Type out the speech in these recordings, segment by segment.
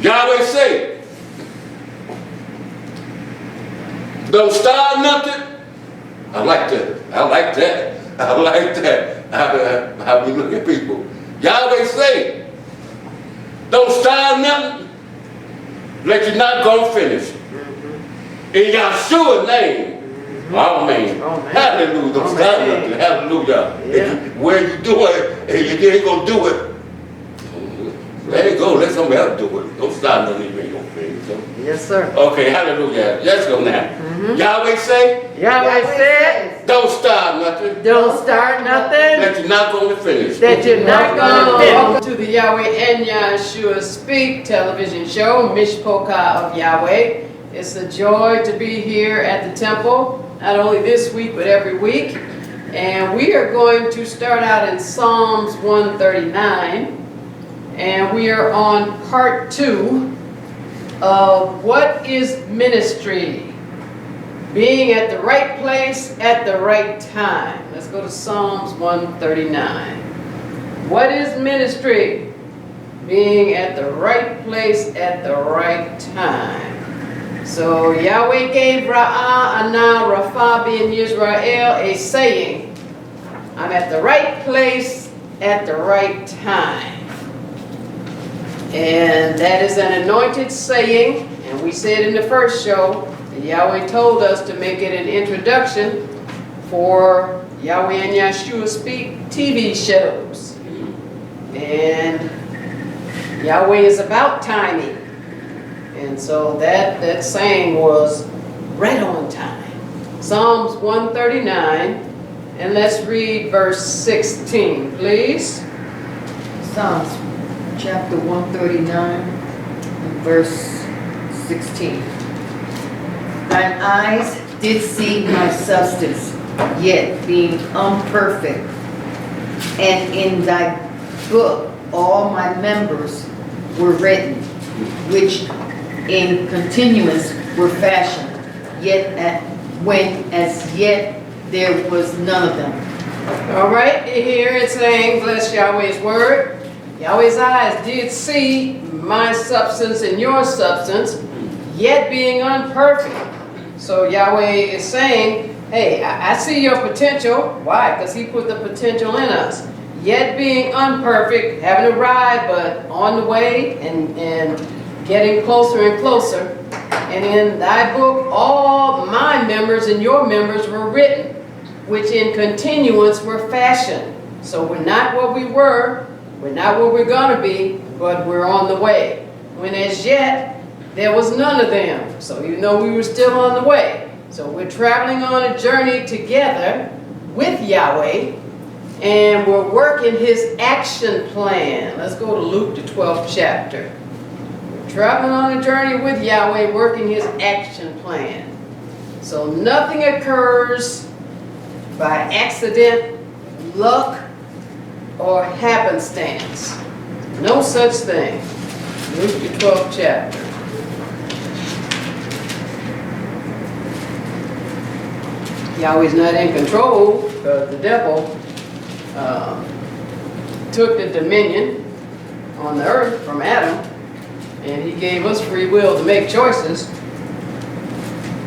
Yahweh say, don't start nothing. I like that. I like that. I like that. How we look at people. Yahweh say, don't start nothing. Let you not go finish. In Yahshua's name. Amen. Hallelujah. Don't start nothing. Hallelujah. Yeah. Where you do it, and you ain't gonna do it. Let it go. Let somebody else do it. Don't start nothing. You ain't gonna finish. So. Yes, sir. Okay, hallelujah. Let's go now. Yahweh say, Yahweh said, don't start nothing. don't start nothing That you're not going to finish. that you're not going to finish. Welcome to the Yahweh and Yahshua Speak television show, Mishpoka of Yahweh. It's a joy to be here at the temple, not only this week, but every week. And we are going to start out in Psalms 139. And we are on part 2 of what is ministry? Being at the right place at the right time. Let's go to Psalms 139. What is ministry? Being at the right place at the right time. So Yahweh gave Ra'ah Ana Rapha ben Yisrael a saying, I'm at the right place at the right time. And that is an anointed saying, and we said in the first show, that Yahweh told us to make it an introduction for Yahweh and Yahshua Speak TV shows. And Yahweh is about timing. And so that saying was right on time. Psalms 139, and let's read verse 16, please. Psalms chapter 139, and verse 16. Thine eyes did see my substance, yet being unperfect, and in thy book all my members were written, which in continuance were fashioned, yet when as yet there was none of them. All right, here it's saying, bless Yahweh's word. Yahweh's eyes did see my substance and your substance, yet being unperfect. So Yahweh is saying, hey, I see your potential. Why? Because he put the potential in us. Yet being unperfect, haven't arrived, but on the way and getting closer and closer. And in thy book, all my members and your members were written, which in continuance were fashioned. So we're not what we were. We're not what we're going to be, but we're on the way. When as yet, there was none of them. So you know we were still on the way. So we're traveling on a journey together with Yahweh, and we're working his action plan. Let's go to Luke, the 12th chapter. We're traveling on a journey with Yahweh, working his action plan. So nothing occurs by accident, luck, or happenstance. No such thing. Luke the 12th chapter. Yahweh's not in control because the devil took the dominion on the earth from Adam, and he gave us free will to make choices,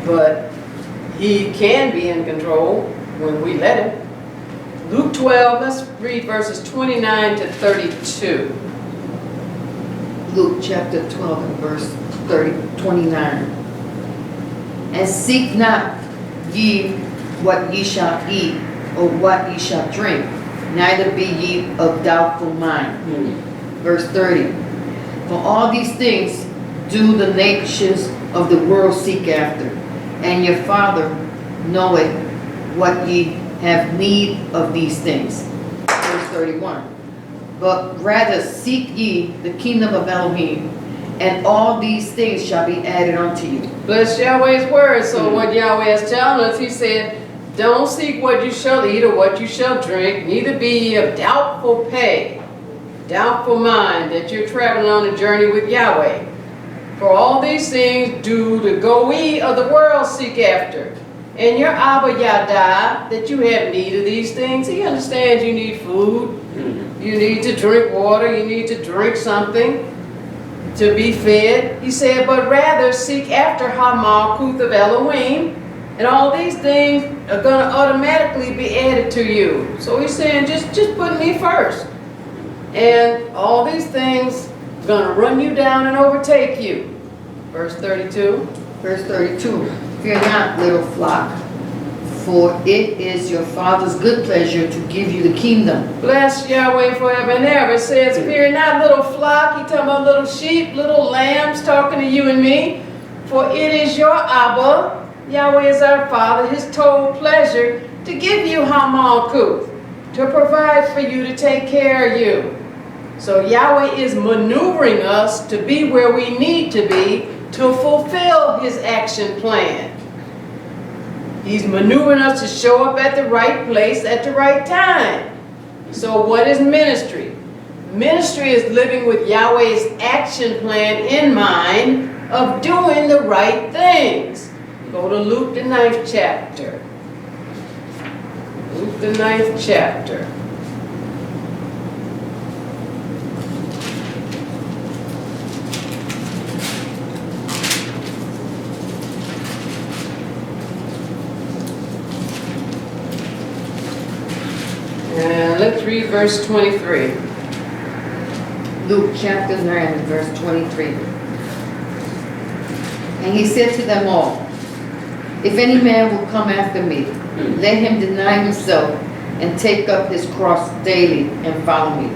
but he can be in control when we let him. Luke 12, let's read verses 29 to 32. Luke chapter 12 and verse 29. And seek not ye what ye shall eat, or what ye shall drink, neither be ye of doubtful mind. Verse 30. For all these things do the nations of the world seek after, and your Father knoweth what ye have need of these things. Verse 31. But rather seek ye the kingdom of Elohim, and all these things shall be added unto you. Bless Yahweh's word. So what Yahweh is telling us, he said, don't seek what you shall eat or what you shall drink, neither be ye of doubtful pay, doubtful mind, that you're traveling on a journey with Yahweh. For all these things do the goe of the world seek after. And your Abba Yada, that you have need of these things. He understands you need food, you need to drink water, you need to drink something. to be fed. He said, but rather seek after Hamalkuth of Elohim, and all these things are going to automatically be added to you. So he's saying, just put me first. And all these things are going to run you down and overtake you. Verse 32. Verse 32. Fear not, little flock, for it is your Father's good pleasure to give you the kingdom. Bless Yahweh forever and ever. It says, fear not, little flock. He talking about little sheep, little lambs, talking to you and me. For it is your Abba, Yahweh is our Father, his total pleasure to give you Hamalkuth, to provide for you, to take care of you. So Yahweh is maneuvering us to be where we need to be to fulfill his action plan. He's maneuvering us to show up at the right place at the right time. So what is ministry? Ministry is living with Yahweh's action plan in mind of doing the right things. Go to Luke the 9th chapter. Luke the 9th chapter. And let's read verse 23. Luke chapter 9, verse 23. And he said to them all, if any man will come after me, let him deny himself and take up his cross daily and follow me.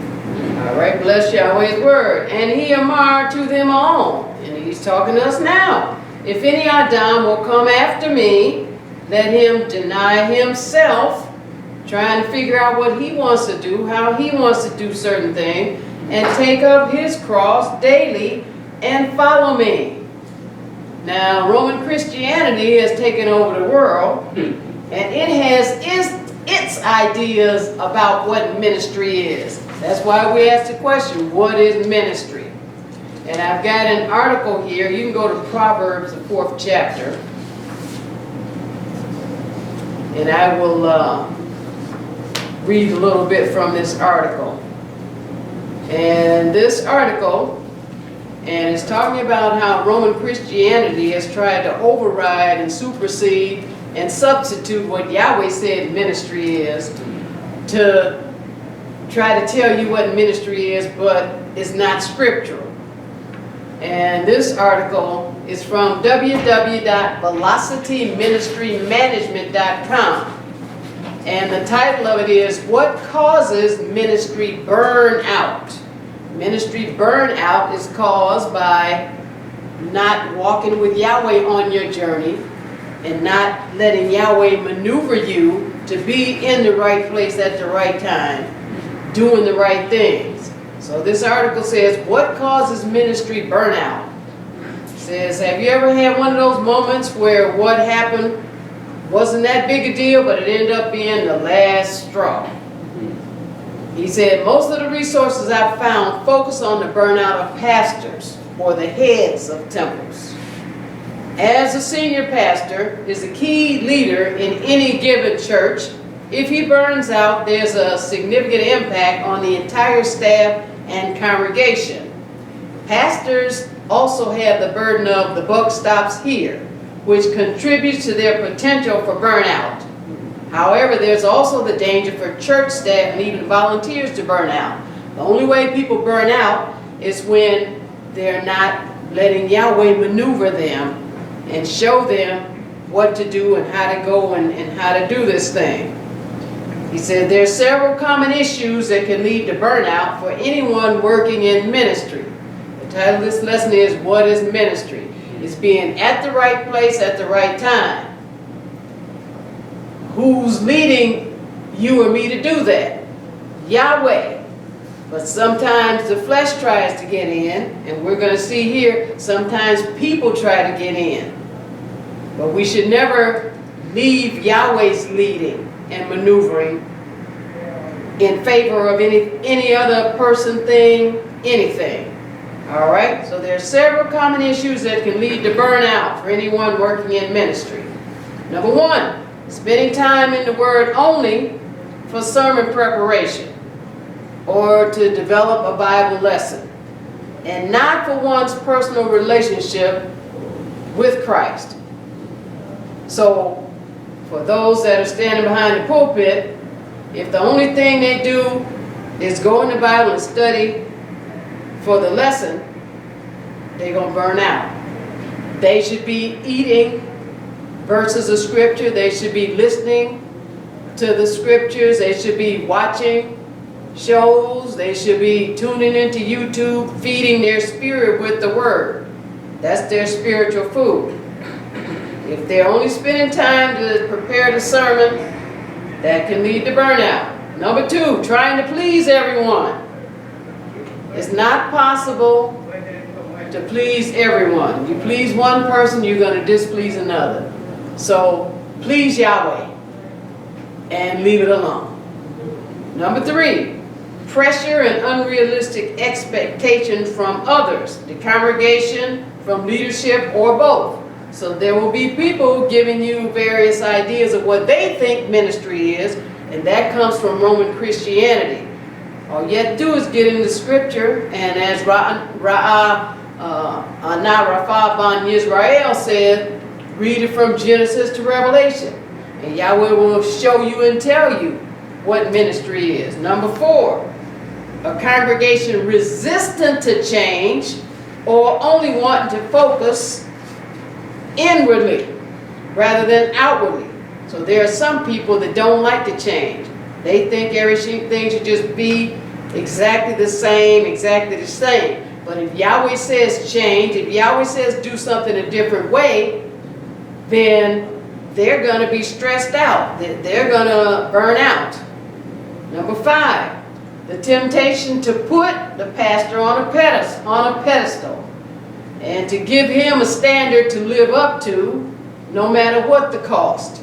All right, bless Yahweh's word. And he amar to them all. And he's talking to us now. If any Adam will come after me, let him deny himself, trying to figure out what he wants to do, how he wants to do certain things, and take up his cross daily and follow me. Now, Roman Christianity has taken over the world, and it has its ideas about what ministry is. That's why we ask the question, what is ministry? And I've got an article here. You can go to Proverbs, the 4th chapter. And I will read a little bit from this article. And this article, and it's talking about how Roman Christianity has tried to override and supersede and substitute what Yahweh said ministry is, to try to tell you what ministry is, but it's not scriptural. And this article is from www.velocityministrymanagement.com. And the title of it is, What Causes Ministry Burnout? Ministry burnout is caused by not walking with Yahweh on your journey and not letting Yahweh maneuver you to be in the right place at the right time, doing the right things. So this article says, what causes ministry burnout? It says, have you ever had one of those moments where what happened wasn't that big a deal, but it ended up being the last straw? He said, most of the resources I've found focus on the burnout of pastors or the heads of temples. As a senior pastor is a key leader in any given church. If he burns out, there's a significant impact on the entire staff and congregation. Pastors also have the burden of the buck stops here, which contributes to their potential for burnout. However, there's also the danger for church staff and even volunteers to burn out. The only way people burn out is when they're not letting Yahweh maneuver them and show them what to do and how to go and how to do this thing. He said there are several common issues that can lead to burnout for anyone working in ministry. The title of this lesson is, What is Ministry? It's being at the right place at the right time. Who's leading you or me to do that? Yahweh. But sometimes the flesh tries to get in, and we're going to see here, sometimes people try to get in. But we should never leave Yahweh's leading and maneuvering in favor of any other person, thing, anything. All right? So there are several common issues that can lead to burnout for anyone working in ministry. Number one, spending time in the Word only for sermon preparation or to develop a Bible lesson. and not for one's personal relationship with Christ. So, for those that are standing behind the pulpit, if the only thing they do is go in the Bible and study for the lesson, they're going to burn out. They should be eating verses of scripture. They should be listening to the scriptures. They should be watching shows. They should be tuning into YouTube, feeding their spirit with the word. That's their spiritual food. If they're only spending time to prepare the sermon, that can lead to burnout. Number 2, trying to please everyone. It's not possible to please everyone. You please one person, you're going to displease another. So please Yahweh and leave it alone. Number 3, pressure and unrealistic expectations from others, the congregation, from leadership, or both. So there will be people giving you various ideas of what they think ministry is, and that comes from Roman Christianity. All you have to do is get into scripture, and as Ra'ah ban Yisrael said, read it from Genesis to Revelation. And Yahweh will show you and tell you what ministry is. Number 4, a congregation resistant to change or only wanting to focus inwardly rather than outwardly. So there are some people that don't like to change. They think everything should just be exactly the same. But if Yahweh says change, if Yahweh says do something a different way, then they're going to be stressed out. They're going to burn out. Number 5, the temptation to put the pastor on a pedestal and to give him a standard to live up to, no matter what the cost.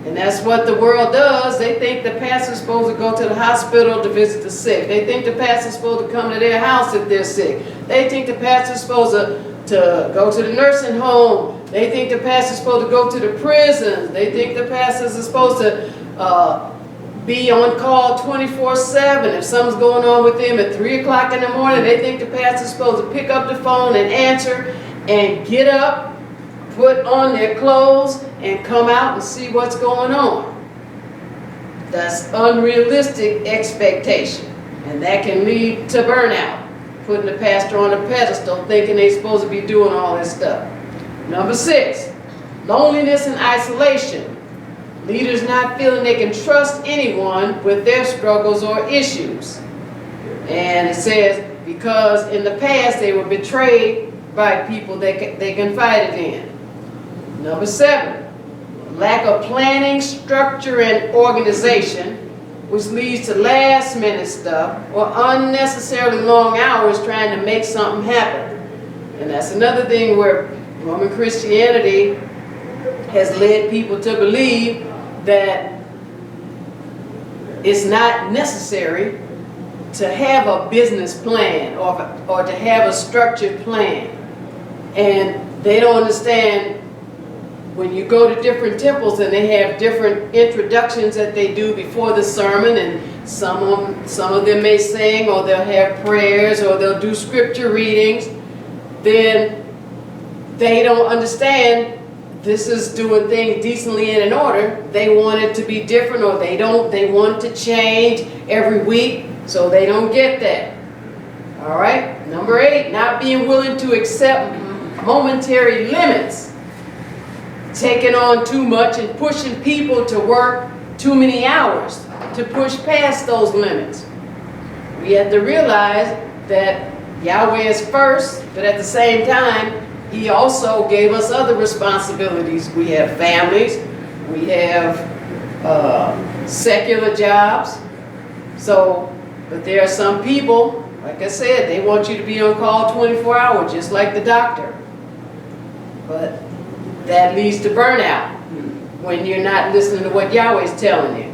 And that's what the world does. They think the pastor's supposed to go to the hospital to visit the sick. They think the pastor's supposed to come to their house if they're sick. They think the pastor's supposed to go to the nursing home. They think the pastor's supposed to go to the prisons. They think the pastors are supposed to be on call 24/7. If something's going on with them at 3 o'clock in the morning, they think the pastor's supposed to pick up the phone and answer and get up, put on their clothes, and come out and see what's going on. That's unrealistic expectation, and that can lead to burnout. Putting the pastor on a pedestal thinking they're supposed to be doing all this stuff. Number 6, loneliness and isolation. Leaders not feeling they can trust anyone with their struggles or issues. And it says, because in the past they were betrayed by people they confided in. Number 7, lack of planning, structure, and organization, which leads to last minute stuff or unnecessarily long hours trying to make something happen. And that's another thing where Roman Christianity has led people to believe that it's not necessary to have a business plan or to have a structured plan. And they don't understand when you go to different temples and they have different introductions that they do before the sermon, and some of them may sing, or they'll have prayers, or they'll do scripture readings, then they don't understand this is doing things decently and in order. They want it to be different, or they want it to change every week, so they don't get that. All right, number 8, not being willing to accept momentary limits, taking on too much and pushing people to work too many hours to push past those limits. We have to realize that Yahweh is first, but at the same time, He also gave us other responsibilities. We have families, we have secular jobs. So, but there are some people, like I said, they want you to be on call 24 hours, just like the doctor. But that leads to burnout when you're not listening to what Yahweh is telling you.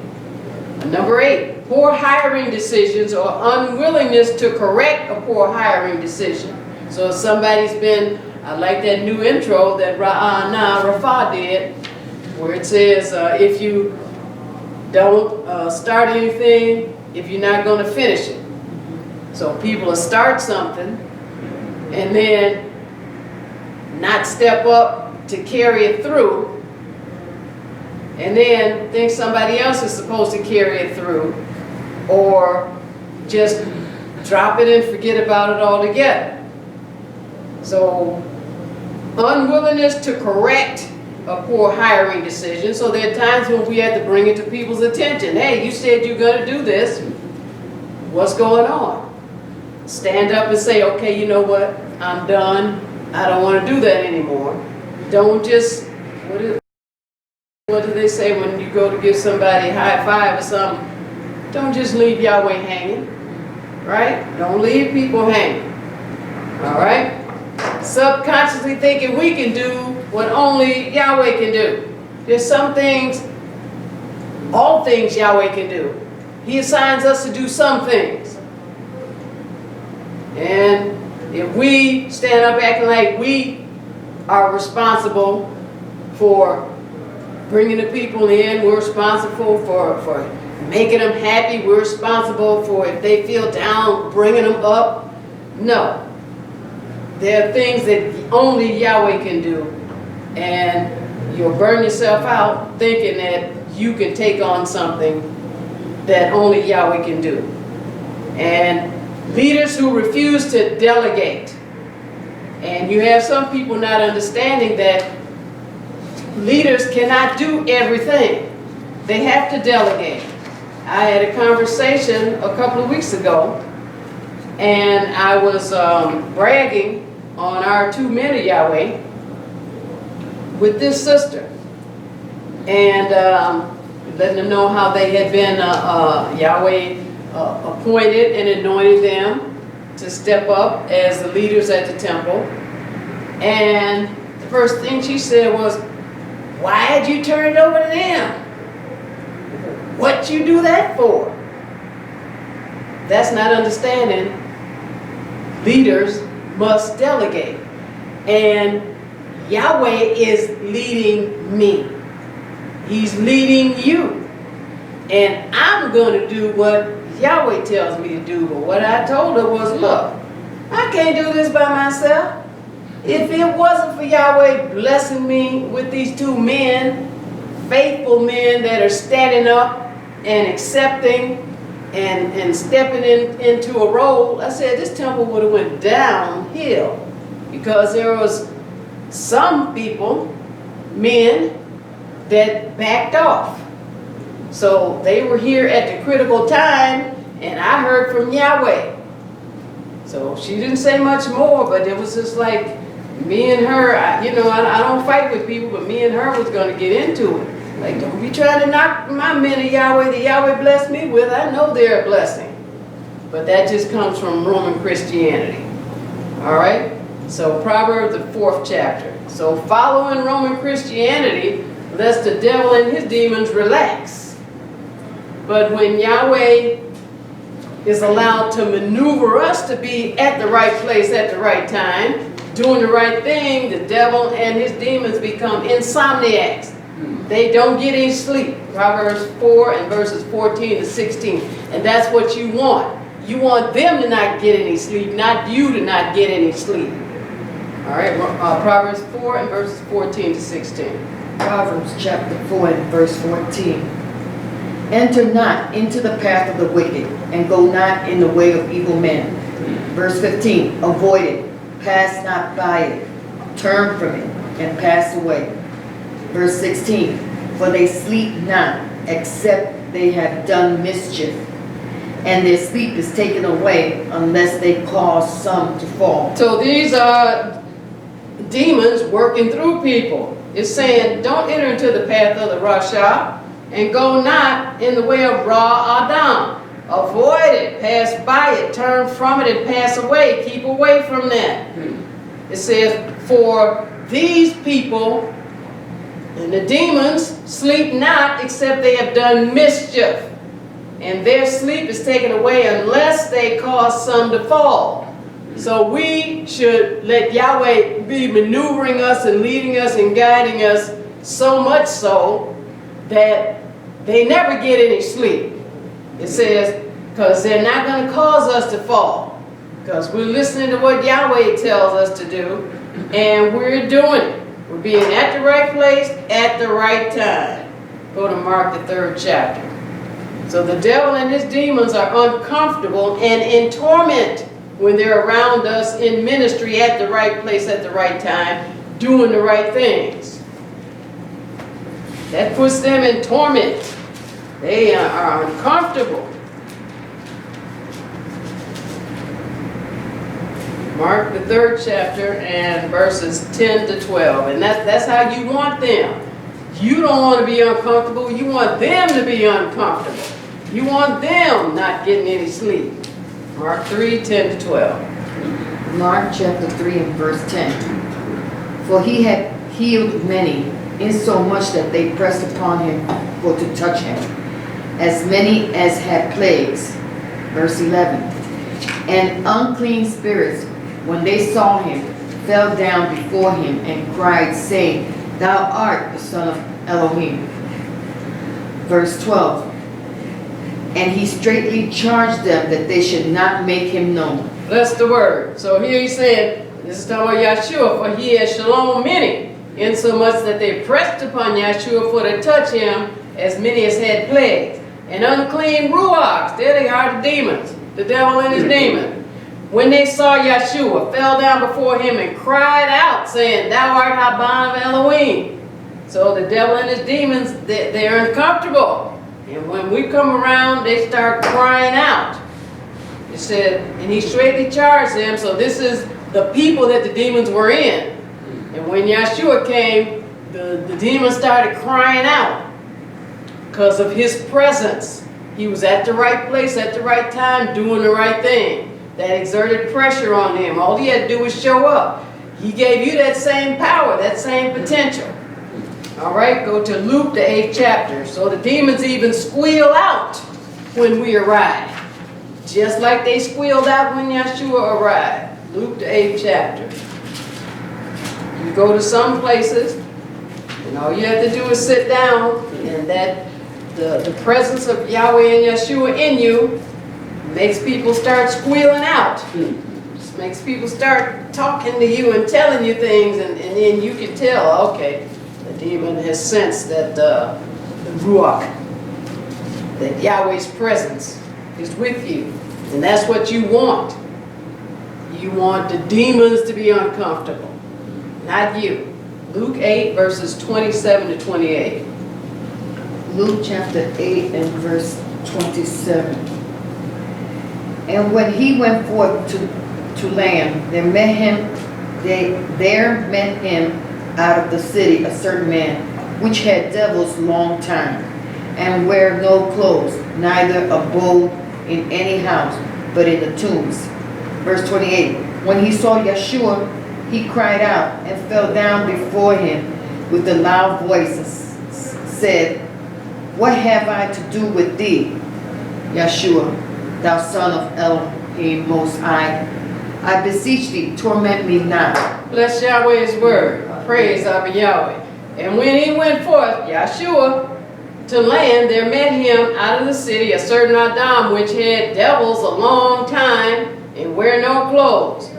Number 8, poor hiring decisions or unwillingness to correct a poor hiring decision. So if somebody's been, I like that new intro that Rafa did, where it says, if you don't start anything, if you're not going to finish it. So people will start something, and then not step up to carry it through, and then think somebody else is supposed to carry it through, or just drop it and forget about it altogether. So, unwillingness to correct a poor hiring decision. So there are times when we have to bring it to people's attention. Hey, you said you're going to do this. What's going on? Stand up and say, okay, you know what? I'm done. I don't want to do that anymore. Don't just, what do they say when you go to give somebody a high five or something? Don't just leave Yahweh hanging, right? Don't leave people hanging, all right? Subconsciously thinking we can do what only Yahweh can do. There's some things, all things Yahweh can do. He assigns us to do some things. And if we stand up acting like we are responsible for bringing the people in, we're responsible for making them happy, we're responsible for if they feel down, bringing them up. No. There are things that only Yahweh can do, and you'll burn yourself out thinking that you can take on something that only Yahweh can do. And leaders who refuse to delegate, and you have some people not understanding that leaders cannot do everything. They have to delegate. I had a conversation a couple of weeks ago, and I was bragging on our 2 men of Yahweh with this sister, and letting them know how they had been Yahweh appointed and anointed them to step up as the leaders at the temple. And the first thing she said was, why'd you turn it over to them? What you do that for? That's not understanding. Leaders must delegate. And Yahweh is leading me. He's leading you. And I'm going to do what Yahweh tells me to do. But what I told her was, look, I can't do this by myself. If it wasn't for Yahweh blessing me with these 2 men, faithful men that are standing up and accepting and stepping into a role, I said this temple would have went downhill, because there was some people, men, that backed off. So they were here at the critical time, and I heard from Yahweh. So she didn't say much more, but it was just like me and her. I don't fight with people, but me and her was going to get into it. Like, don't be trying to knock my men of Yahweh that Yahweh blessed me with. I know they're a blessing. But that just comes from Roman Christianity. All right? So Proverbs, the 4th chapter. So following Roman Christianity lets the devil and his demons relax. But when Yahweh is allowed to maneuver us to be at the right place at the right time, doing the right thing, the devil and his demons become insomniacs. They don't get any sleep. Proverbs 4 and verses 14 to 16. And that's what you want. You want them to not get any sleep, not you to not get any sleep. All right, Proverbs 4 and verses 14 to 16. Proverbs chapter 4 and verse 14. Enter not into the path of the wicked, and go not in the way of evil men. Verse 15. Avoid it, pass not by it, turn from it, and pass away. Verse 16. For they sleep not, except they have done mischief, and their sleep is taken away unless they cause some to fall. So these are demons working through people. It's saying, don't enter into the path of the Rasha, and go not in the way of Ra Adam. Avoid it, pass by it, turn from it, and pass away. Keep away from that. It says, for these people and the demons sleep not, except they have done mischief, and their sleep is taken away unless they cause some to fall. So we should let Yahweh be maneuvering us and leading us and guiding us, so much so that they never get any sleep. It says, because they're not going to cause us to fall. Because we're listening to what Yahweh tells us to do, and we're doing it. We're being at the right place at the right time. Go to Mark, the 3rd chapter. So the devil and his demons are uncomfortable and in torment when they're around us in ministry at the right place at the right time, doing the right things. That puts them in torment. They are uncomfortable. Mark the 3rd chapter and verses 10 to 12. And that's how you want them. You don't want to be uncomfortable. You want them to be uncomfortable. You want them not getting any sleep. Mark 3, 10 to 12. Mark chapter 3 and verse 10. For he had healed many, insomuch that they pressed upon him for to touch him, as many as had plagues. Verse 11. And unclean spirits, when they saw him, fell down before him and cried, saying, Thou art the Son of Elohim. Verse 12. And he straitly charged them that they should not make him known. Bless the word. So here he's saying, this is talking about Yahshua, for he has shalom many, insomuch that they pressed upon Yahshua for to touch him, as many as had plagues. And unclean ruachs, there they are, the demons, the devil and his demons. When they saw Yahshua, fell down before him and cried out, saying, Thou art Haban of Elohim. So the devil and his demons, they're uncomfortable. And when we come around, they start crying out. It said, and he straightly charged them. So this is the people that the demons were in. And when Yahshua came, the demons started crying out because of his presence. He was at the right place at the right time, doing the right thing. That exerted pressure on him. All he had to do was show up. He gave you that same power, that same potential. All right, go to Luke, the 8th chapter. So the demons even squeal out when we arrive. Just like they squealed out when Yahshua arrived. Luke, the 8th chapter. You go to some places, and all you have to do is sit down, and that the presence of Yahweh and Yahshua in you makes people start squealing out. Just makes people start talking to you and telling you things, and then you can tell, okay, the demon has sensed that the Ruach, that Yahweh's presence is with you. And that's what you want. You want the demons to be uncomfortable, not you. Luke 8, verses 27 to 28. Luke chapter 8 and verse 27. And when he went forth to land, there met him out of the city a certain man, which had devils long time, and wear no clothes, neither abode in any house, but in the tombs. Verse 28. When he saw Yahshua, he cried out and fell down before him with a loud voice and said, What have I to do with thee, Yahshua, thou Son of Elohim Most High? I beseech thee, torment me not. Bless Yahweh's word. Praise our Yahweh. And when he went forth, Yahshua, to land, there met him out of the city a certain Adam, which had devils a long time, and wear no clothes.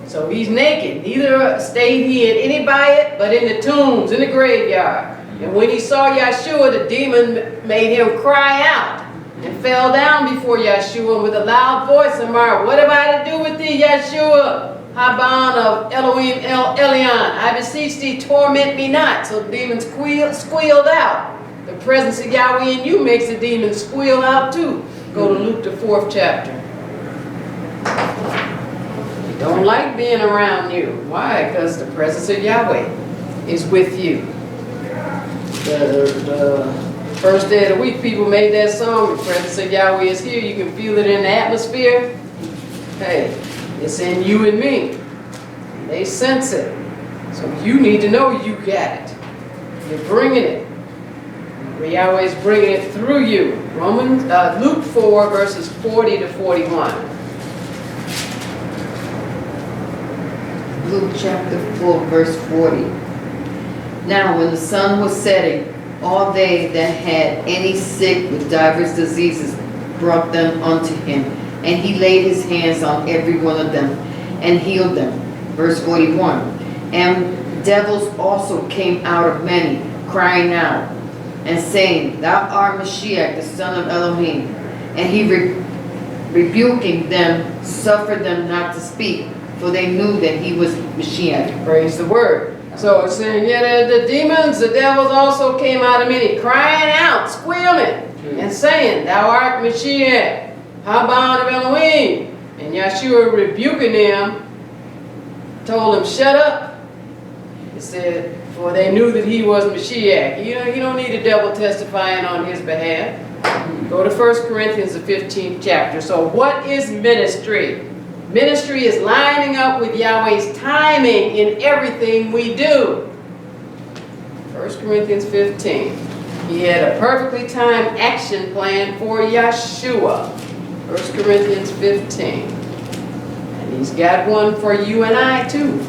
So he's naked. Neither stayed he in any byre, but in the tombs, in the graveyard. And when he saw Yahshua, the demon made him cry out, and fell down before Yahshua with a loud voice and murmured, What have I to do with thee, Yahshua, Haban of Elohim Elion? I beseech thee, torment me not. So the demon squealed out. The presence of Yahweh in you makes the demon squeal out too. Go to Luke, the 4th chapter. They don't like being around you. Why? Because the presence of Yahweh is with you. The first day of the week, people made that song, The Presence of Yahweh is here. You can feel it in the atmosphere. Hey, it's in you and me. They sense it. So you need to know you got it. You're bringing it. Yahweh is bringing it through you. Luke 4, verses 40 to 41. Luke chapter 4, verse 40. Now when the sun was setting, all they that had any sick with divers diseases brought them unto him, And he laid his hands on every one of them and healed them. Verse 41. And devils also came out of many, crying out and saying, Thou art Mashiach, the son of Elohim. And he rebuking them, suffered them not to speak, for they knew that he was Mashiach. Praise the word. So it's saying, yeah, the demons, the devils also came out of many, crying out, squealing, and saying, Thou art Mashiach, Habon of Elohim. And Yahshua rebuking them, told them, shut up. He said, for they knew that he was Mashiach. You don't need a devil testifying on his behalf. Go to 1 Corinthians, the 15th chapter. So what is ministry? Ministry is lining up with Yahweh's timing in everything we do. 1 Corinthians 15. He had a perfectly timed action plan for Yahshua. 1 Corinthians 15. And he's got one for you and I too.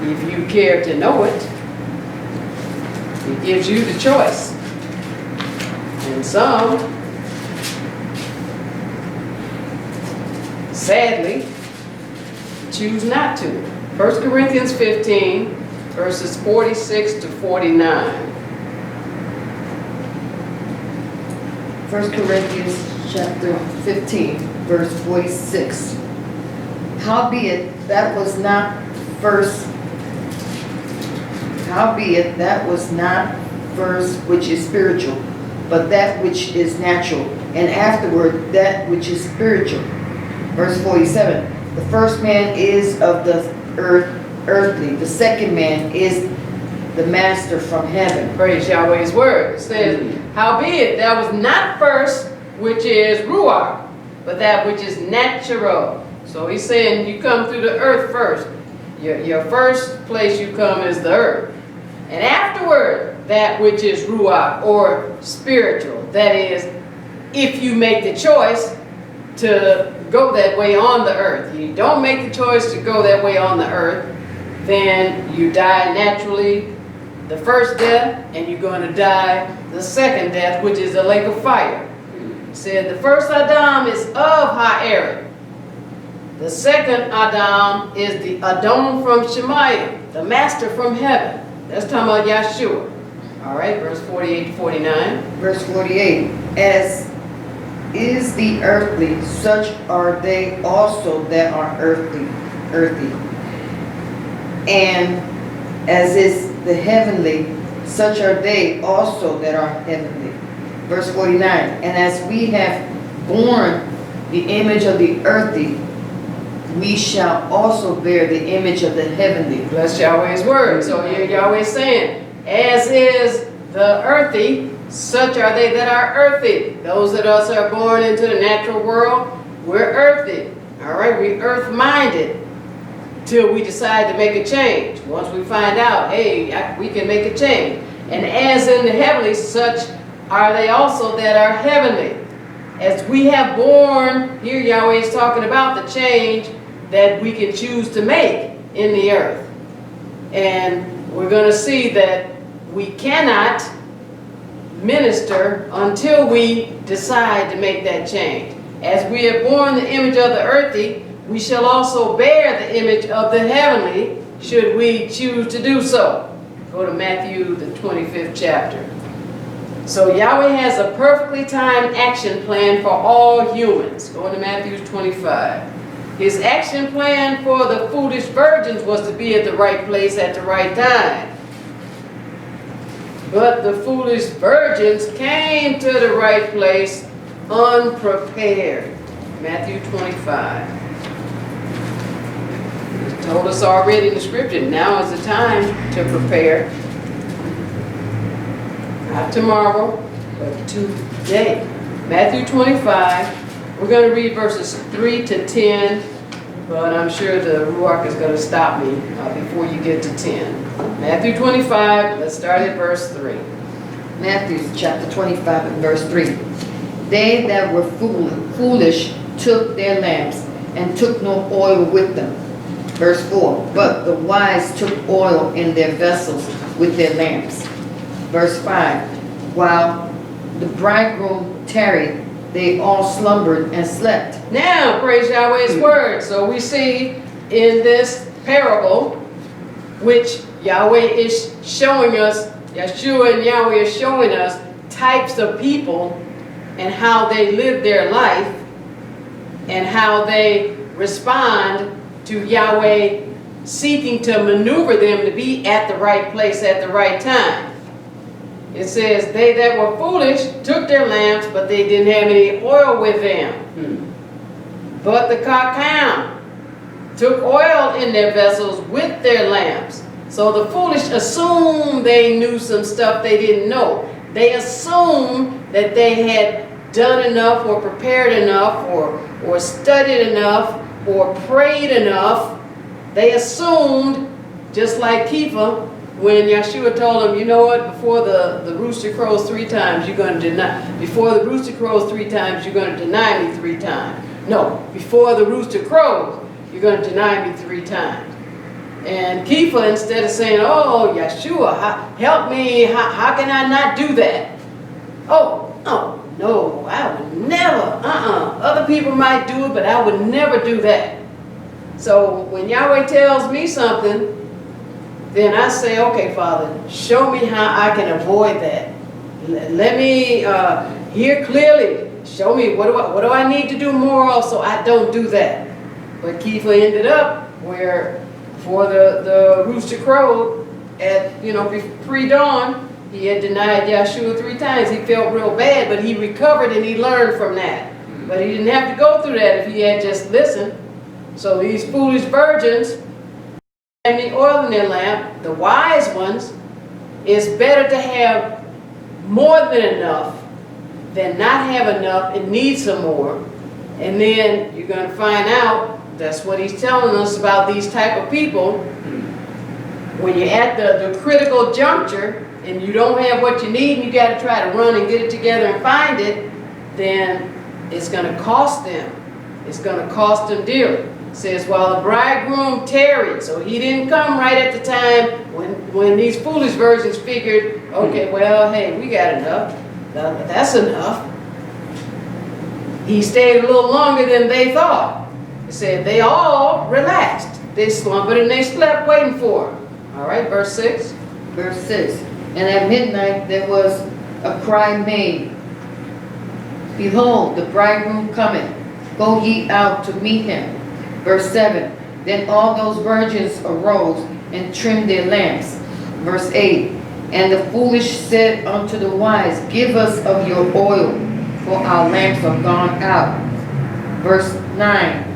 If you care to know it, he gives you the choice. And some, sadly, choose not to. 1 Corinthians 15, verses 46 to 49. 1 Corinthians chapter 15, verse 46. Howbeit that was not first which is spiritual, but that which is natural, and afterward that which is spiritual. Verse 47. The first man is of the earthly, the second man is the master from heaven. Praise Yahweh's word. It says, howbeit that was not first which is ruach, but that which is natural. So he's saying you come through the earth first. Your first place you come is the earth. And afterward, that which is ruach, or spiritual. That is, if you make the choice to go that way on the earth. You don't make the choice to go that way on the earth, then you die naturally, the first death, and you're going to die the second death, which is a lake of fire. It said the first Adam is of Ha'eret. The second Adam is the Adon from Shemayim, the master from heaven. That's talking about Yahshua. All right, verse 48 to 49. Verse 48. As is the earthly, such are they also that are earthly. And as is the heavenly, such are they also that are heavenly. Verse 49. And as we have borne the image of the earthly, we shall also bear the image of the heavenly. Bless Yahweh's word. So here Yahweh's saying, as is the earthy, such are they that are earthy. Those that us are born into the natural world, we're earthy. All right, we're earth-minded till we decide to make a change. Once we find out, hey, we can make a change. And as in the heavenly, such are they also that are heavenly. As we have born, here Yahweh is talking about the change that we can choose to make in the earth. And we're going to see that we cannot minister until we decide to make that change. As we have borne the image of the earthly, we shall also bear the image of the heavenly, should we choose to do so. Go to Matthew, the 25th chapter. So Yahweh has a perfectly timed action plan for all humans. Go to Matthew 25. His action plan for the foolish virgins was to be at the right place at the right time. But the foolish virgins came to the right place unprepared. Matthew 25. He told us already in the scripture, now is the time to prepare. Not tomorrow, but today. Matthew 25. We're going to read verses 3 to 10, but I'm sure the Ruach is going to stop me before you get to 10. Matthew 25, let's start at verse 3. Matthew chapter 25 and verse 3. They that were foolish took their lamps and took no oil with them. Verse 4. But the wise took oil in their vessels with their lamps. Verse 5. While the bridegroom tarried, they all slumbered and slept. Now, praise Yahweh's word. So we see in this parable, which Yahweh is showing us, Yahshua and Yahweh is showing us types of people and how they live their life and how they respond to Yahweh seeking to maneuver them to be at the right place at the right time. It says, they that were foolish took their lamps, but they didn't have any oil with them. But the Kakam took oil in their vessels with their lamps. So the foolish assumed they knew some stuff they didn't know. They assumed that they had done enough or prepared enough or studied enough or prayed enough. They assumed, just like Kepha, when Yahshua told him, you know what, before the rooster crows 3 times, you're going to deny, before the rooster crows 3 times, you're going to deny me 3 times. No, before the rooster crows, you're going to deny me 3 times. And Kepha, instead of saying, oh, Yahshua, help me, how can I not do that? Oh, no, I would never, Other people might do it, but I would never do that. So when Yahweh tells me something, then I say, okay, Father, show me how I can avoid that. Let me hear clearly. Show me what do I need to do more of so I don't do that. But Kepha ended up where before the rooster crowed at, pre-dawn, he had denied Yahshua 3 times. He felt real bad, but he recovered and he learned from that. But he didn't have to go through that if he had just listened. So these foolish virgins had any oil in their lamp. The wise ones, it's better to have more than enough than not have enough and need some more. And then you're going to find out, that's what he's telling us about these type of people. When you're at the critical juncture and you don't have what you need and you got to try to run and get it together and find it, then it's going to cost them. It's going to cost them dearly. It says, while the bridegroom tarried, so he didn't come right at the time when these foolish virgins figured, okay, well, hey, we got enough. That's enough. He stayed a little longer than they thought. It said they all relaxed. They slumbered and they slept waiting for him. All right, verse 6. Verse 6. And at midnight there was a cry made, behold, the bridegroom cometh, go ye out to meet him. Verse 7. Then all those virgins arose and trimmed their lamps. Verse 8. And the foolish said unto the wise, give us of your oil, for our lamps are gone out. Verse 9.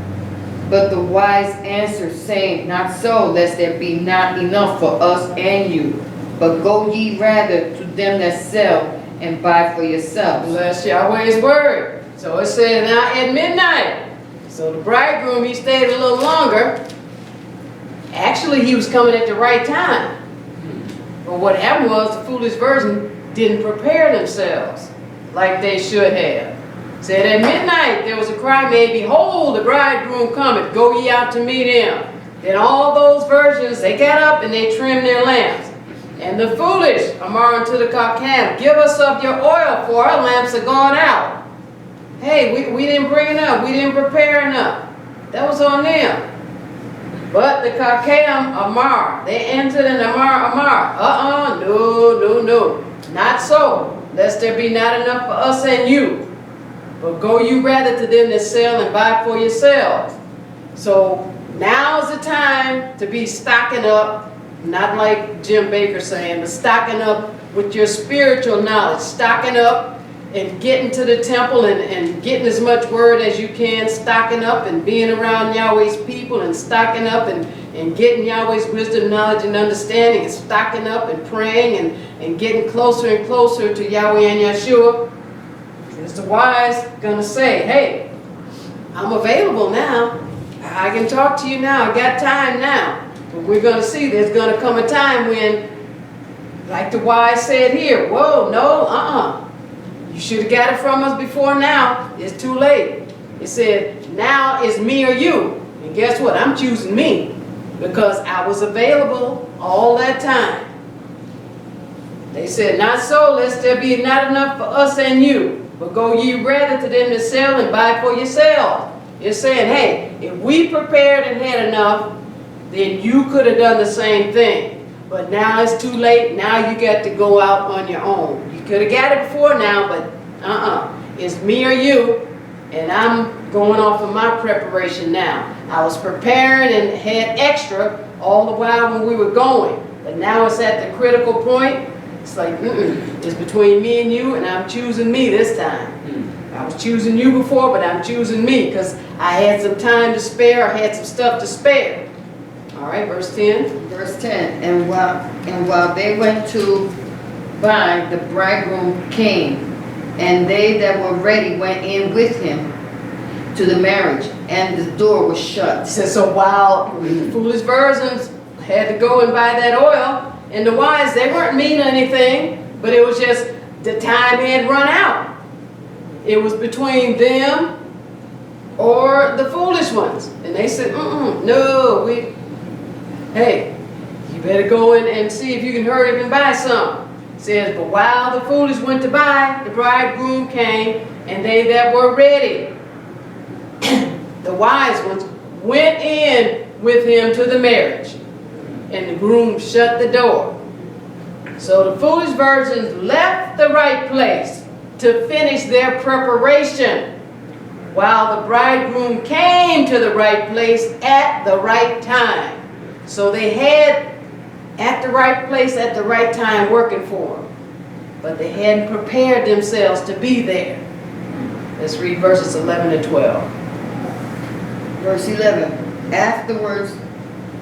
But the wise answered, saying, not so, lest there be not enough for us and you. But go ye rather to them that sell, and buy for yourselves. Bless Yahweh's word. So it said, now at midnight. So the bridegroom, he stayed a little longer. Actually, he was coming at the right time. But what happened was the foolish virgin didn't prepare themselves like they should have. Said at midnight there was a cry made, behold, the bridegroom cometh, go ye out to meet him. Then all those virgins, they got up and they trimmed their lamps. And the foolish amar unto the Kakam, give us of your oil, for our lamps are gone out. Hey, we didn't bring enough, we didn't prepare enough. That was on them. But the Kakam amar, they answered in amar, no, not so, lest there be not enough for us and you. But go you rather to them that sell and buy for yourselves. So now's the time to be stocking up, not like Jim Baker saying, but stocking up with your spiritual knowledge, stocking up and getting to the temple and getting as much word as you can, stocking up and being around Yahweh's people and stocking up and getting Yahweh's wisdom, knowledge, and understanding, and stocking up and praying and getting closer and closer to Yahweh and Yahshua. Is the wise going to say, hey, I'm available now. I can talk to you now. I got time now. But we're going to see there's going to come a time when, like the wise said here, whoa, no, you should have got it from us before now. It's too late. It said, now it's me or you. And guess what? I'm choosing me because I was available all that time. They said, not so, lest there be not enough for us and you. but go ye rather to them that sell and buy for yourselves. It's saying, hey, if we prepared and had enough, then you could have done the same thing. But now it's too late. Now you got to go out on your own. You could have got it before now, but it's me or you, and I'm going off of my preparation now. I was preparing and had extra all the while when we were going, but now it's at the critical point. It's like, it's between me and you, and I'm choosing me this time. I was choosing you before, but I'm choosing me because I had some time to spare. I had some stuff to spare. All right, verse 10. Verse 10, and while they went to buy, the bridegroom came, and they that were ready went in with him to the marriage, and the door was shut. It says, so while the foolish virgins had to go and buy that oil, and the wise, they weren't mean anything, but it was just the time had run out. It was between them or the foolish ones. And they said, no, hey, you better go in and see if you can hurry up and buy some. It says, but while the foolish went to buy, the bridegroom came, and they that were ready, the wise ones, went in with him to the marriage, and the groom shut the door. So the foolish virgins left the right place to finish their preparation, while the bridegroom came to the right place at the right time. So they had at the right place at the right time working for them, but they hadn't prepared themselves to be there. Let's read verses 11 and 12. Verse 11, afterwards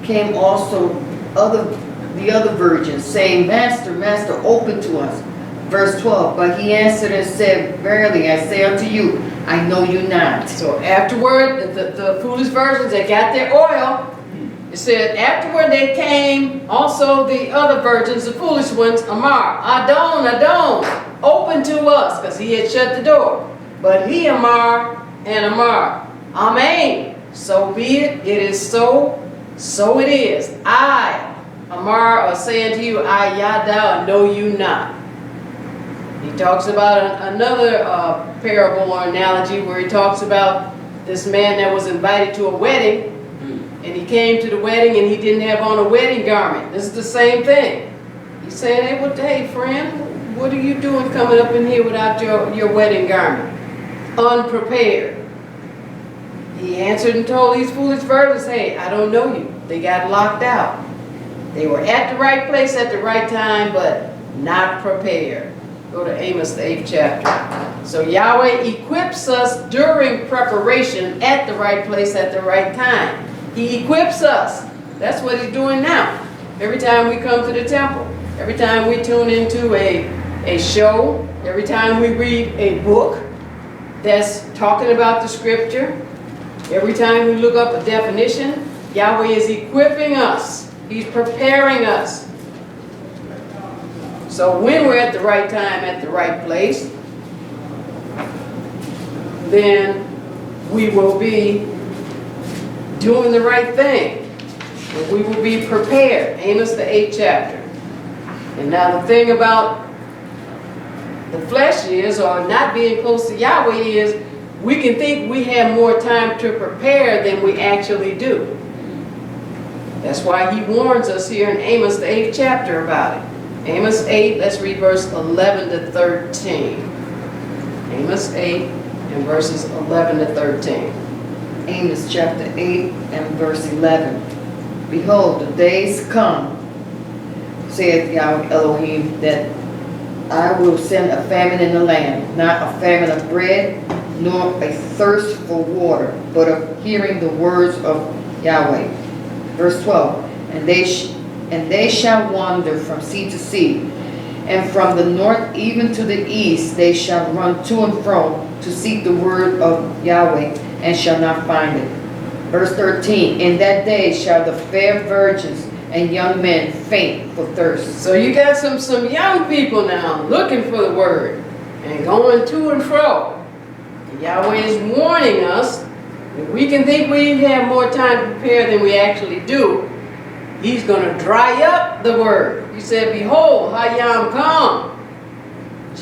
came also the other virgins, saying, Master, Master, open to us. Verse 12, but he answered and said, verily I say unto you, I know you not. So afterward, the foolish virgins, they got their oil. It said, afterward they came also the other virgins, the foolish ones, Amar, Adon, open to us, because he had shut the door. But he, Amar, Amen. So be it, it is so, so it is. I, Amar, are saying to you, I, Yada, know you not. He talks about another parable or analogy where he talks about this man that was invited to a wedding, and he came to the wedding and he didn't have on a wedding garment. This is the same thing. He's saying, hey friend, what are you doing coming up in here without your wedding garment? Unprepared. He answered and told these foolish virgins, hey, I don't know you. They got locked out. They were at the right place at the right time, but not prepared. Go to Amos, the 8th chapter. So Yahweh equips us during preparation at the right place at the right time. He equips us. That's what he's doing now. Every time we come to the temple, every time we tune into a show, every time we read a book that's talking about the scripture, every time we look up a definition, Yahweh is equipping us. He's preparing us. So when we're at the right time, at the right place, then we will be doing the right thing. We will be prepared. Amos, the 8th chapter. And now the thing about the flesh is, or not being close to Yahweh is, we can think we have more time to prepare than we actually do. That's why he warns us here in Amos, the 8th chapter about it. Amos 8, let's read verse 11 to 13. Amos 8 and verses 11 to 13. Amos chapter 8 and verse 11. Behold, the days come, saith Yahweh Elohim, that I will send a famine in the land, not a famine of bread, nor a thirst for water, but of hearing the words of Yahweh. Verse 12. And they shall wander from sea to sea, and from the north even to the east they shall run to and fro to seek the word of Yahweh, and shall not find it. Verse 13, in that day shall the fair virgins and young men faint for thirst. So you got some young people now looking for the word and going to and fro. And Yahweh is warning us that we can think we have more time to prepare than we actually do. He's going to dry up the word. He said, behold, Hayam come.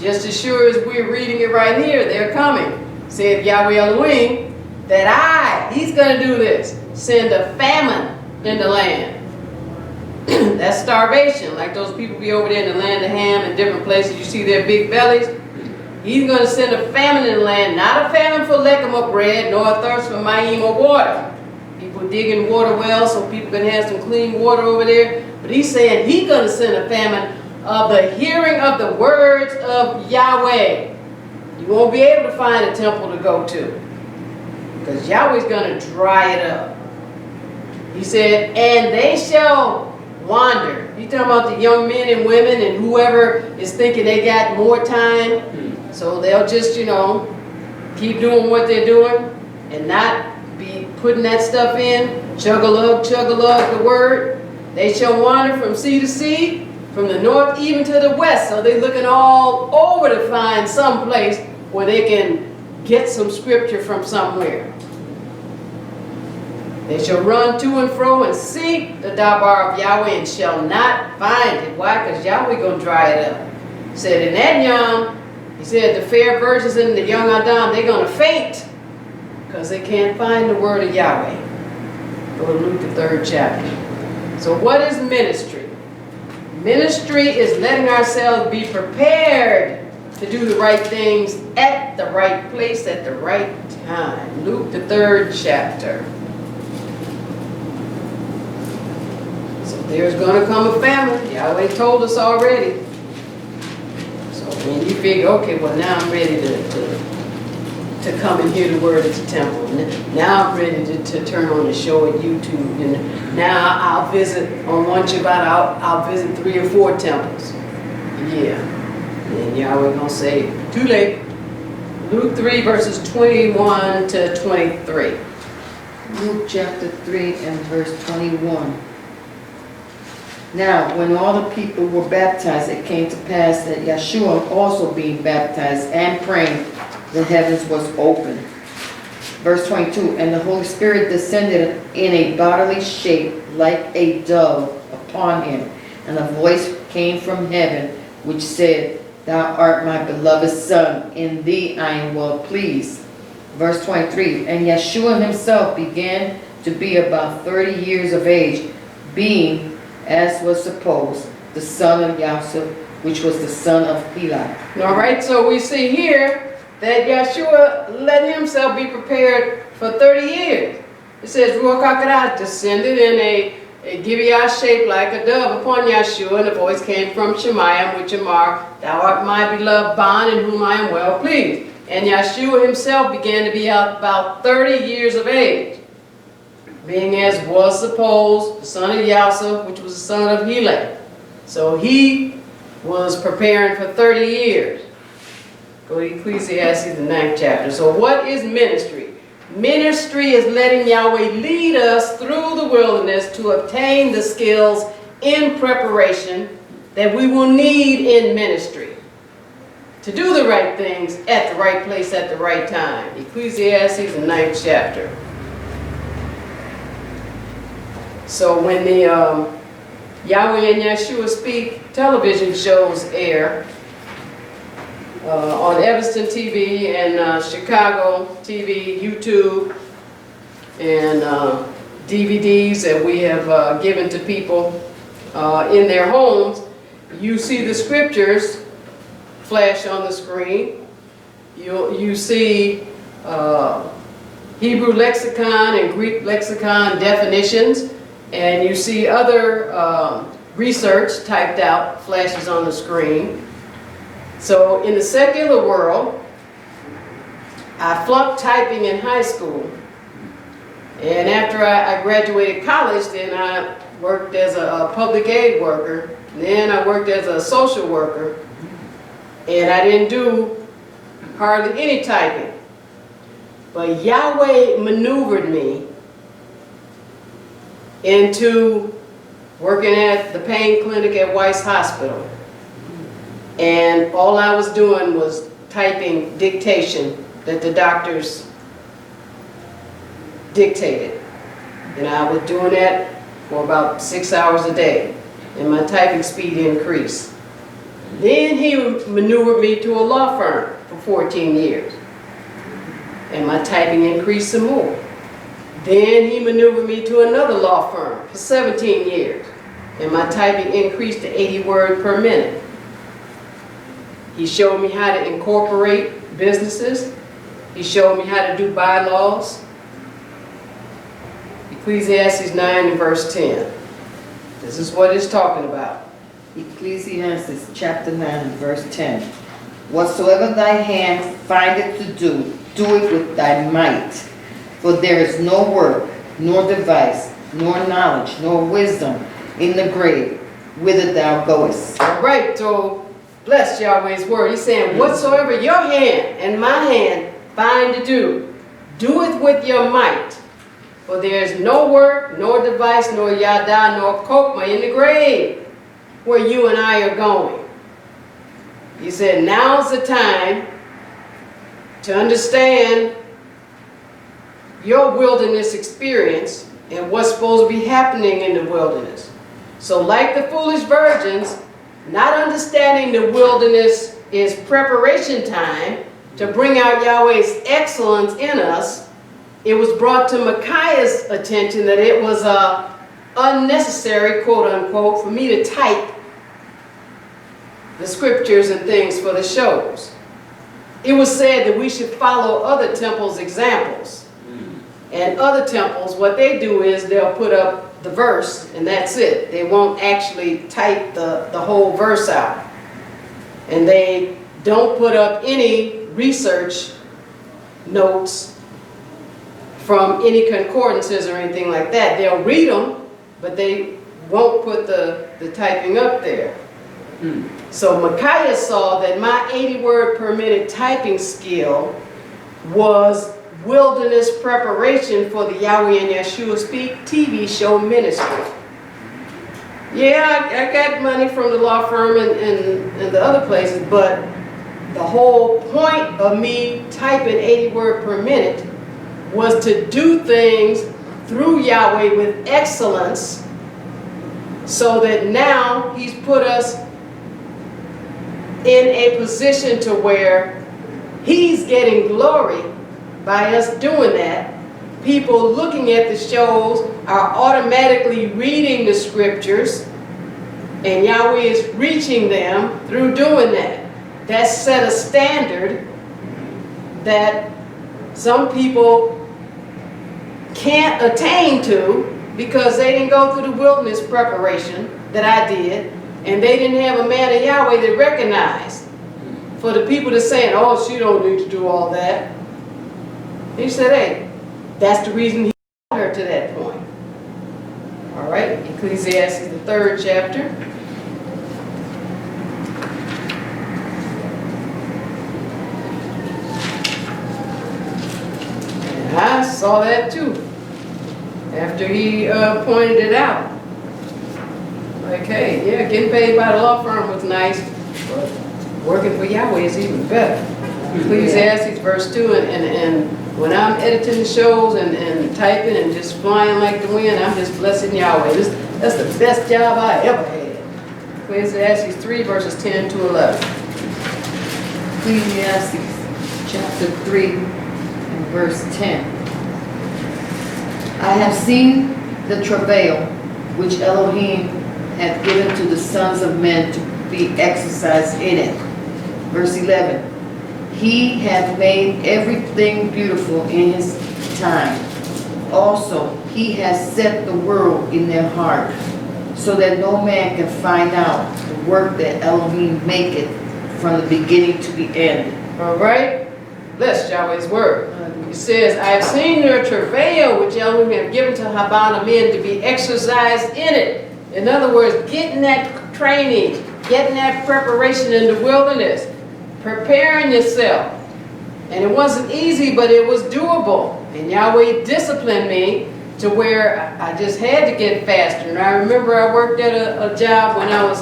just as sure as we're reading it right here, they're coming. Said Yahweh Elohim, that he's going to do this, send a famine in the land. That's starvation, like those people be over there in the land of Ham and different places, you see their big bellies. He's going to send a famine in the land, not a famine for lechem or bread, nor a thirst for mayim or water. People digging water wells so people can have some clean water over there. But he's saying he's going to send a famine of the hearing of the words of Yahweh. You won't be able to find a temple to go to, because Yahweh's going to dry it up. He said, and they shall wander. He's talking about the young men and women and whoever is thinking they got more time. So they'll just, keep doing what they're doing and not be putting that stuff in. Chug-a-lug, the word. They shall wander from sea to sea, from the north even to the west. So they're looking all over to find some place where they can get some scripture from somewhere. They shall run to and fro and seek the dabar of Yahweh and shall not find it. Why? Because Yahweh going to dry it up. He said, in that yom, he said, the fair virgins and the young Adam, they're going to faint because they can't find the word of Yahweh. Go to Luke, the 3rd chapter. So what is ministry? Ministry is letting ourselves be prepared to do the right things at the right place at the right time. Luke, the 3rd chapter. There's going to come a famine. Yahweh told us already. So when you figure, okay, well now I'm ready to come and hear the word at the temple. Now I'm ready to turn on the show at YouTube. And now I'll visit on one Shabbat, I'll visit 3 or 4 temples. Yeah. And Yahweh going to say, too late. Luke 3 verses 21 to 23. Luke chapter 3 and verse 21. Now, when all the people were baptized, it came to pass that Yahshua also being baptized and praying, the heavens was opened. Verse 22, and the Holy Spirit descended in a bodily shape like a dove upon him, and a voice came from heaven, which said, Thou art my beloved Son, in thee I am well pleased. Verse 23, and Yahshua himself began to be about 30 years of age, being, as was supposed, the son of Yahshua, which was the son of Eli. All right, so we see here that Yahshua let himself be prepared for 30 years. It says, Ruach HaKodesh descended in a Gibeah shape like a dove upon Yahshua, and the voice came from Shemayim, which Amar, Thou art my beloved Bon, in whom I am well pleased. And Yahshua himself began to be about 30 years of age, being as was supposed, the son of Yahshua, which was the son of Eli. So he was preparing for 30 years. Go to Ecclesiastes, the 9th chapter. So what is ministry? Ministry is letting Yahweh lead us through the wilderness to obtain the skills in preparation that we will need in ministry, to do the right things at the right place at the right time. Ecclesiastes, the 9th chapter. So when the Yahweh and Yahshua Speak television shows air on Evanston TV and Chicago TV, YouTube, and DVDs that we have given to people in their homes, you see the scriptures flash on the screen. You see Hebrew lexicon and Greek lexicon definitions. And you see other research typed out, flashes on the screen. So in the secular world, I flunked typing in high school. And after I graduated college, then I worked as a public aid worker. Then I worked as a social worker. And I didn't do hardly any typing. But Yahweh maneuvered me into working at the pain clinic at Weiss Hospital. And all I was doing was typing dictation that the doctors dictated. And I was doing that for about 6 hours a day. And my typing speed increased. Then he maneuvered me to a law firm for 14 years. And my typing increased some more. Then he maneuvered me to another law firm for 17 years. And my typing increased to 80 words per minute. He showed me how to incorporate businesses. He showed me how to do bylaws. Ecclesiastes 9 and verse 10. This is what it's talking about. Ecclesiastes chapter 9 and verse 10. Whatsoever thy hand findeth to do, do it with thy might. For there is no work, nor device, nor knowledge, nor wisdom in the grave, whither thou goest. All right, so bless Yahweh's word. He's saying, whatsoever your hand and my hand find to do, do it with your might. For there is no work, nor device, nor yada, nor kokma in the grave where you and I are going. He said, now's the time to understand your wilderness experience and what's supposed to be happening in the wilderness. So like the foolish virgins, not understanding the wilderness is preparation time to bring out Yahweh's excellence in us, it was brought to Micaiah's attention that it was unnecessary, quote unquote, for me to type the scriptures and things for the shows. It was said that we should follow other temples' examples. And other temples, what they do is they'll put up the verse and that's it. They won't actually type the whole verse out. And they don't put up any research notes from any concordances or anything like that. They'll read them, but they won't put the typing up there. So Micaiah saw that my 80 word per minute typing skill was wilderness preparation for the Yahweh and Yahshua Speak TV show ministry. Yeah, I got money from the law firm and the other places, but the whole point of me typing 80 word per minute was to do things through Yahweh with excellence, so that now he's put us in a position to where he's getting glory by us doing that. People looking at the shows are automatically reading the scriptures, and Yahweh is reaching them through doing that. That set a standard that some people can't attain to because they didn't go through the wilderness preparation that I did, and they didn't have a man of Yahweh that recognized. For the people that's saying, oh, she don't need to do all that. He said, hey, that's the reason he brought her to that point. All right, Ecclesiastes, the 3rd chapter. And I saw that too, after he pointed it out. Like, hey, yeah, getting paid by the law firm was nice, but working for Yahweh is even better. Ecclesiastes verse 2, and when I'm editing the shows and typing and just flying like the wind, I'm just blessing Yahweh. That's the best job I ever had. Ecclesiastes 3 verses 10 to 11. Ecclesiastes chapter 3 and verse 10. I have seen the travail which Elohim hath given to the sons of men to be exercised in it. Verse 11. He hath made everything beautiful in his time. Also, he has set the world in their heart, so that no man can find out the work that Elohim maketh from the beginning to the end. All right? Bless Yahweh's word. He says, I have seen their travail which Elohim have given to Habana men to be exercised in it. In other words, getting that training, getting that preparation in the wilderness, preparing yourself. And it wasn't easy, but it was doable. And Yahweh disciplined me to where I just had to get faster. And I remember I worked at a job when I was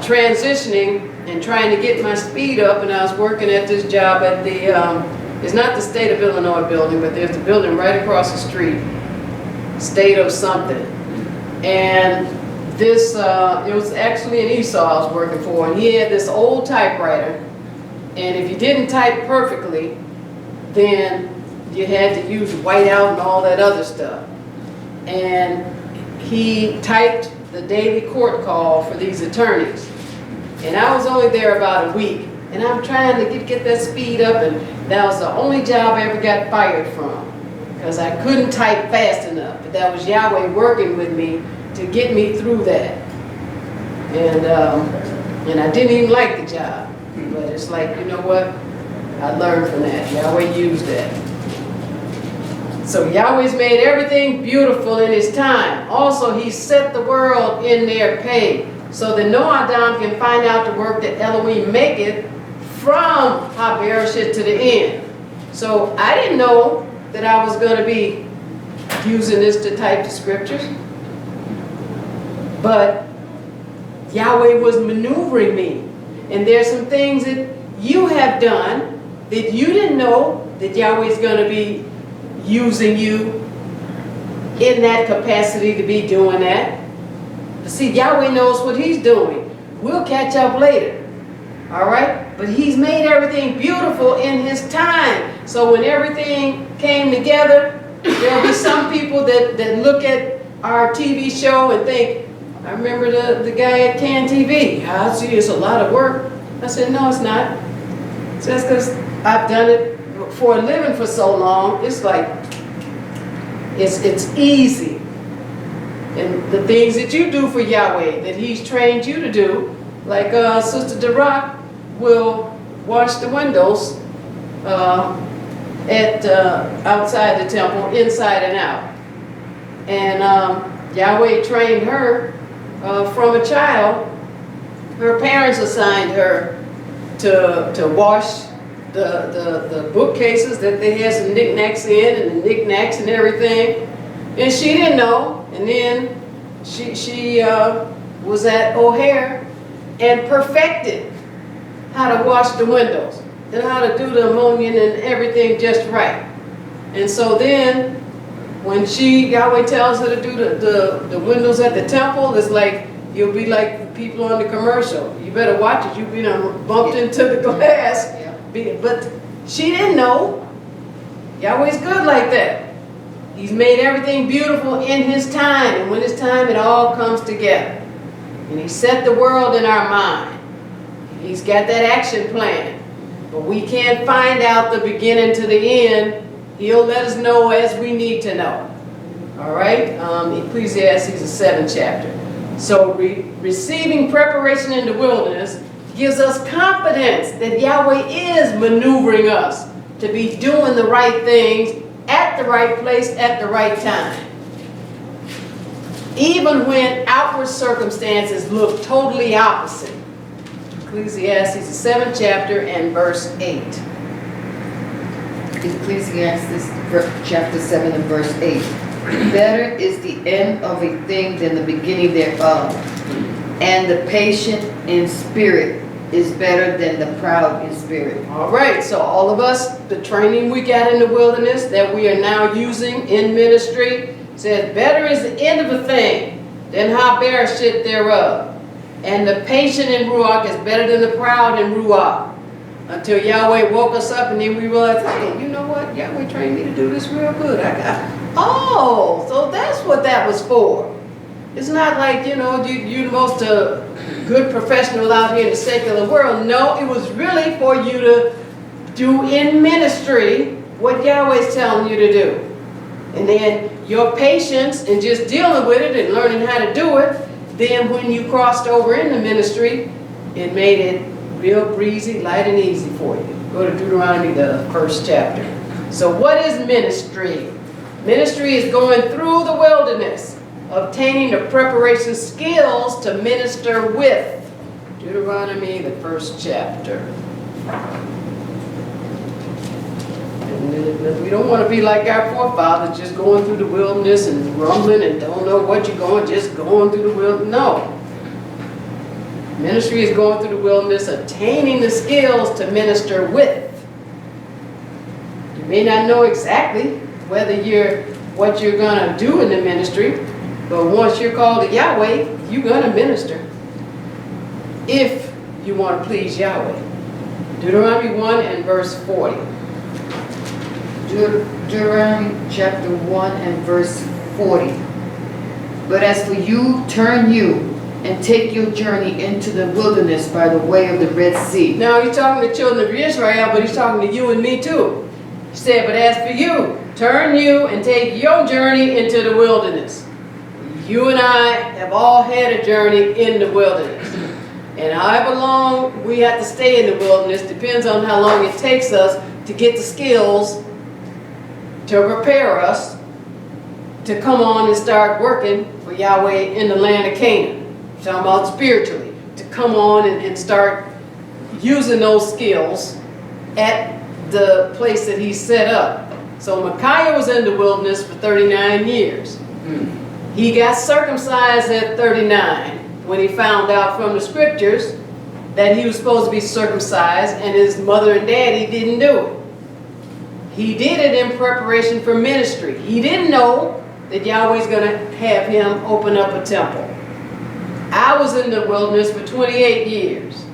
transitioning and trying to get my speed up, and I was working at this job at the, it's not the State of Illinois building, but there's the building right across the street, State of something. And this, it was actually an Esau I was working for, and he had this old typewriter, and if you didn't type perfectly, then you had to use whiteout and all that other stuff. And he typed the daily court call for these attorneys. And I was only there about a week, and I'm trying to get that speed up, and that was the only job I ever got fired from, because I couldn't type fast enough. But that was Yahweh working with me to get me through that. And I didn't even like the job, but it's like, you know what? I learned from that. Yahweh used that. So Yahweh's made everything beautiful in His time. Also, He set the world in their pay, so that no Adam can find out the work that Elohim maketh from HaBereshit to the end. So I didn't know that I was going to be using this to type the scriptures. But Yahweh was maneuvering me. And there's some things that you have done that you didn't know that Yahweh's going to be using you in that capacity to be doing that. But see, Yahweh knows what He's doing. We'll catch up later. All right? But He's made everything beautiful in His time. So when everything came together, there'll be some people that look at our TV show and think, I remember the guy at Can TV. I see it's a lot of work. I said, no, it's not. Just because I've done it for a living for so long, it's like, it's easy. And the things that you do for Yahweh, that He's trained you to do, like Sister Derock will wash the windows outside the temple, inside and out. And Yahweh trained her from a child. Her parents assigned her to wash the bookcases that they had some knickknacks in, and the knickknacks and everything. And she didn't know. And then she was at O'Hare and perfected how to wash the windows and how to do the ammonia and everything just right. And so then when Yahweh tells her to do the windows at the temple, it's like, you'll be like the people on the commercial. You better watch it. You'll be bumped into the glass. But she didn't know. Yahweh's good like that. He's made everything beautiful in His time. And when it's time, it all comes together. And He set the world in our mind. He's got that action plan. But we can't find out the beginning to the end. He'll let us know as we need to know. All right? Ecclesiastes, the 7th chapter. So receiving preparation in the wilderness gives us confidence that Yahweh is maneuvering us to be doing the right things at the right place at the right time. Even when outward circumstances look totally opposite. Ecclesiastes, the 7th chapter and verse 8. Ecclesiastes chapter 7 and verse 8. Better is the end of a thing than the beginning thereof, and the patient in spirit is better than the proud in spirit. All right, so all of us, the training we got in the wilderness that we are now using in ministry, says better is the end of a thing than HaBereshit thereof. And the patient in Ruach is better than the proud in Ruach. Until Yahweh woke us up and then we realized, hey, you know what? Yahweh trained me to do this real good. Oh, so that's what that was for. It's not like, you're the most good professional out here in the secular world. No, it was really for you to do in ministry what Yahweh's telling you to do. And then your patience and just dealing with it and learning how to do it, then when you crossed over in the ministry, it made it real breezy, light and easy for you. Go to Deuteronomy, the 1st chapter. So what is ministry? Ministry is going through the wilderness, obtaining the preparation skills to minister with. Deuteronomy, the 1st chapter. And we don't want to be like our forefathers, just going through the wilderness and rumbling and don't know what you're going, just going through the wilderness. No. Ministry is going through the wilderness, attaining the skills to minister with. You may not know exactly what you're going to do in the ministry, But once you're called to Yahweh, you're gonna minister. If you want to please Yahweh. Deuteronomy 1 and verse 40. Deuteronomy chapter 1 and verse 40. But as for you, turn you and take your journey into the wilderness by the way of the Red Sea. Now he's talking to the children of Israel, but he's talking to you and me too. He said, but as for you, turn you and take your journey into the wilderness. You and I have all had a journey in the wilderness. And however long we have to stay in the wilderness depends on how long it takes us to get the skills to prepare us to come on and start working for Yahweh in the land of Canaan. I'm talking about spiritually, to come on and start using those skills at the place that he set up. So Micaiah was in the wilderness for 39 years. He got circumcised at 39 when he found out from the scriptures that he was supposed to be circumcised and his mother and daddy didn't do it. He did it in preparation for ministry. He didn't know that Yahweh's going to have him open up a temple. I was in the wilderness for 28 years.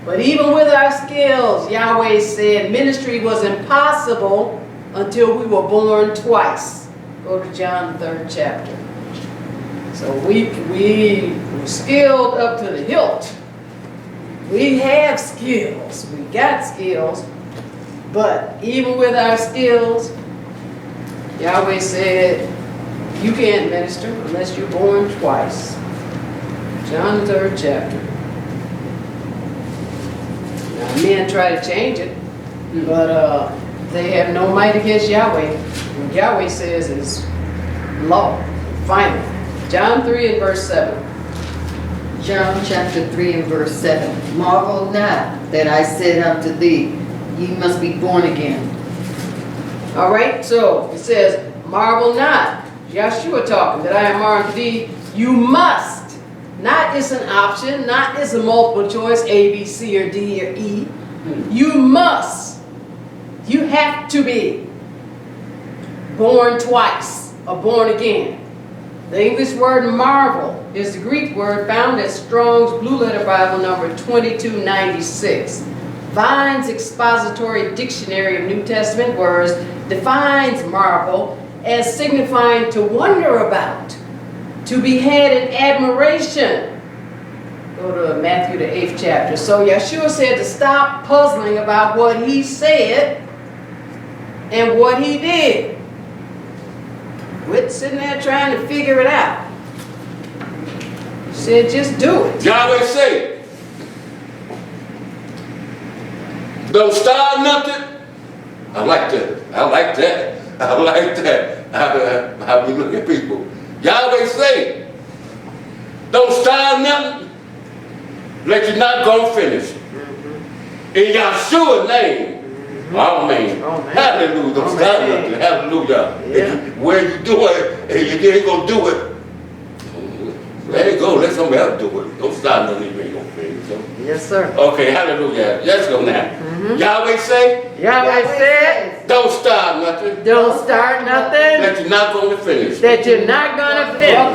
But even with our skills, Yahweh said ministry was impossible until we were born twice. Go to John the 3rd chapter. So we were skilled up to the hilt. We have skills. We got skills. But even with our skills, Yahweh said, you can't minister unless you're born twice. John the 3rd chapter. Now men try to change it, but they have no might against Yahweh. What Yahweh says is law, final. John 3 and verse 7. John chapter 3 and verse 7. Marvel not that I said unto thee, ye must be born again. All right, so it says, marvel not. Yahshua talking, that I am unto thee, you must. Not is an option, not is a multiple choice, A, B, C, or D, or E. You must. You have to be born twice, or born again. The English word marvel is the Greek word found at Strong's Blue Letter Bible number 2296. Vine's Expository Dictionary of New Testament Words defines marvel as signifying to wonder about, to be had in admiration. Go to Matthew the 8th chapter. So Yahshua said to stop puzzling about what he said and what he did. Quit sitting there trying to figure it out. He said just do it. Yahweh say, don't start nothing. I like that. I like that. I like that. How we look at people. Yahweh say, don't start nothing. Let you not go finish. In Yahshua's name. Amen. Hallelujah. Don't start nothing. Hallelujah. Yeah. Where you do it, and you ain't gonna do it. Let it go. Let somebody else do it. Don't start nothing. You ain't gonna finish. So. Yes, sir. Okay, hallelujah. Let's go now. Yahweh say, Yahweh said, don't start nothing. Don't start nothing That you're not going to finish. that you're not gonna finish.